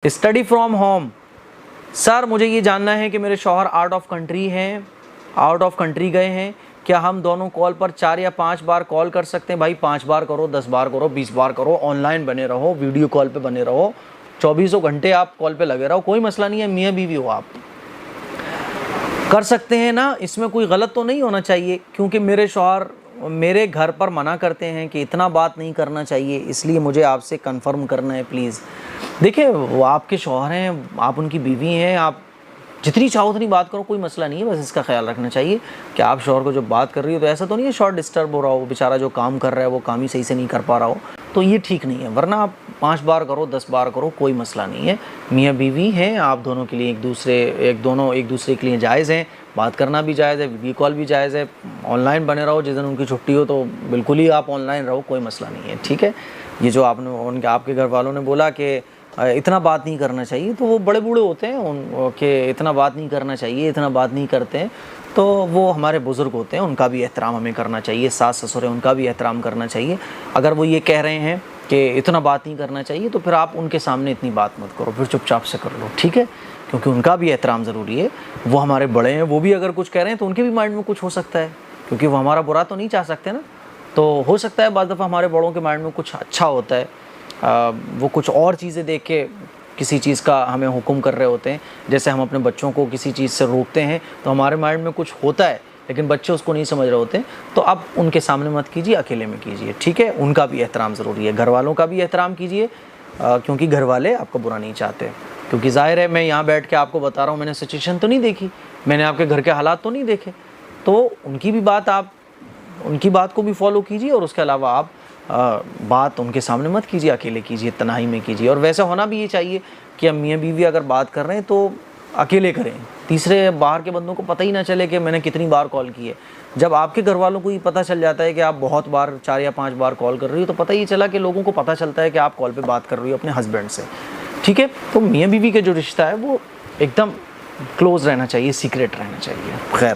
Study from home. سر مجھے یہ جاننا ہے کہ میرے شوہر آؤٹ آف کنٹری گئے ہیں, کیا ہم دونوں کال پر 4 یا 5 بار کال کر سکتے ہیں؟ بھائی 5 بار کرو, 10 بار کرو, 20 بار کرو, آن لائن بنے رہو, ویڈیو کال پہ بنے رہو, 24 گھنٹے آپ کال پہ لگے رہو, کوئی مسئلہ نہیں ہے. میاں بیوی ہو آپ, کر سکتے ہیں نا, اس میں کوئی غلط تو نہیں ہونا چاہیے. کیونکہ میرے شوہر میرے گھر پر منع کرتے ہیں کہ اتنا بات نہیں کرنا چاہیے, اس لیے مجھے آپ سے کنفرم کرنا ہے پلیز. دیکھیں وہ آپ کے شوہر ہیں, آپ ان کی بیوی ہیں, آپ جتنی چاہو اتنی بات کرو, کوئی مسئلہ نہیں ہے. بس اس کا خیال رکھنا چاہیے کہ آپ شوہر کو جب بات کر رہی ہو تو ایسا تو نہیں ہے شارٹ ڈسٹرب ہو رہا ہو, بیچارہ جو کام کر رہا ہے وہ کام ہی صحیح سے نہیں کر پا رہا ہو, تو یہ ٹھیک نہیں ہے. ورنہ آپ 5 بار کرو, 10 بار کرو, کوئی مسئلہ نہیں ہے. میاں بیوی ہیں آپ, دونوں کے لیے ایک دوسرے کے لیے جائز ہیں, بات کرنا بھی جائز ہے, ویڈیو کال بھی جائز ہے. آن لائن بنے رہو, جس دن ان کی چھٹی ہو تو بالکل ہی آپ آن لائن رہو, کوئی مسئلہ نہیں ہے. ٹھیک ہے. یہ جو آپ کے گھر والوں نے بولا کہ اتنا بات نہیں کرنا چاہیے, تو وہ بڑے بوڑھے ہوتے ہیں کہ اتنا بات نہیں کرنا چاہیے, اتنا بات نہیں کرتے ہیں, تو وہ ہمارے بزرگ ہوتے ہیں, ان کا بھی احترام ہمیں کرنا چاہیے. ساس سسر ہیں, ان کا بھی احترام کرنا چاہیے. اگر وہ یہ کہہ رہے ہیں کہ اتنا بات نہیں کرنا چاہیے, تو پھر آپ ان کے سامنے اتنی بات مت کرو, پھر چپ چاپ سے کر لو. ٹھیک ہے. کیونکہ ان کا بھی احترام ضروری ہے. وہ ہمارے بڑے ہیں, وہ بھی اگر کچھ کہہ رہے ہیں تو ان کے بھی مائنڈ میں کچھ ہو سکتا ہے, کیونکہ وہ ہمارا برا تو نہیں چاہ سکتے نا. تو ہو سکتا ہے بعض دفعہ ہمارے بڑوں کے مائنڈ میں کچھ اچھا ہوتا ہے, وہ کچھ اور چیزیں دیکھ کے کسی چیز کا ہمیں حکم کر رہے ہوتے ہیں. جیسے ہم اپنے بچوں کو کسی چیز سے روکتے ہیں تو ہمارے مائنڈ میں کچھ ہوتا ہے, لیکن بچے اس کو نہیں سمجھ رہے ہوتے ہیں. تو اب ان کے سامنے مت کیجیے, اکیلے میں کیجیے. ٹھیک ہے. ان کا بھی احترام ضروری ہے, گھر والوں کا بھی احترام کیجیے, کیونکہ گھر والے آپ کو برا نہیں چاہتے. کیونکہ ظاہر ہے میں یہاں بیٹھ کے آپ کو بتا رہا ہوں, میں نے سچویشن تو نہیں دیکھی, میں نے آپ کے گھر کے حالات تو نہیں دیکھے. تو ان کی بات کو بھی فالو کیجیے, اور اس کے علاوہ آپ بات ان کے سامنے مت کیجیے, اکیلے کیجیے, تنہائی میں کیجیے. اور ویسا ہونا بھی یہ چاہیے کہ میاں بیوی اگر بات کر رہے ہیں تو اکیلے کریں, تیسرے باہر کے بندوں کو پتہ ہی نہ چلے کہ میں نے کتنی بار کال کی ہے. جب آپ کے گھر والوں کو یہ پتہ چل جاتا ہے کہ آپ بہت بار 4 یا 5 بار کال کر رہی ہو, تو پتہ یہ چلا کہ لوگوں کو پتہ چلتا ہے کہ آپ کال پہ بات کر رہی ہو اپنے ہسبینڈ سے. ٹھیک ہے. تو میاں بیوی کا جو رشتہ ہے وہ ایک دم کلوز رہنا چاہیے, سیکریٹ رہنا چاہیے. خیر.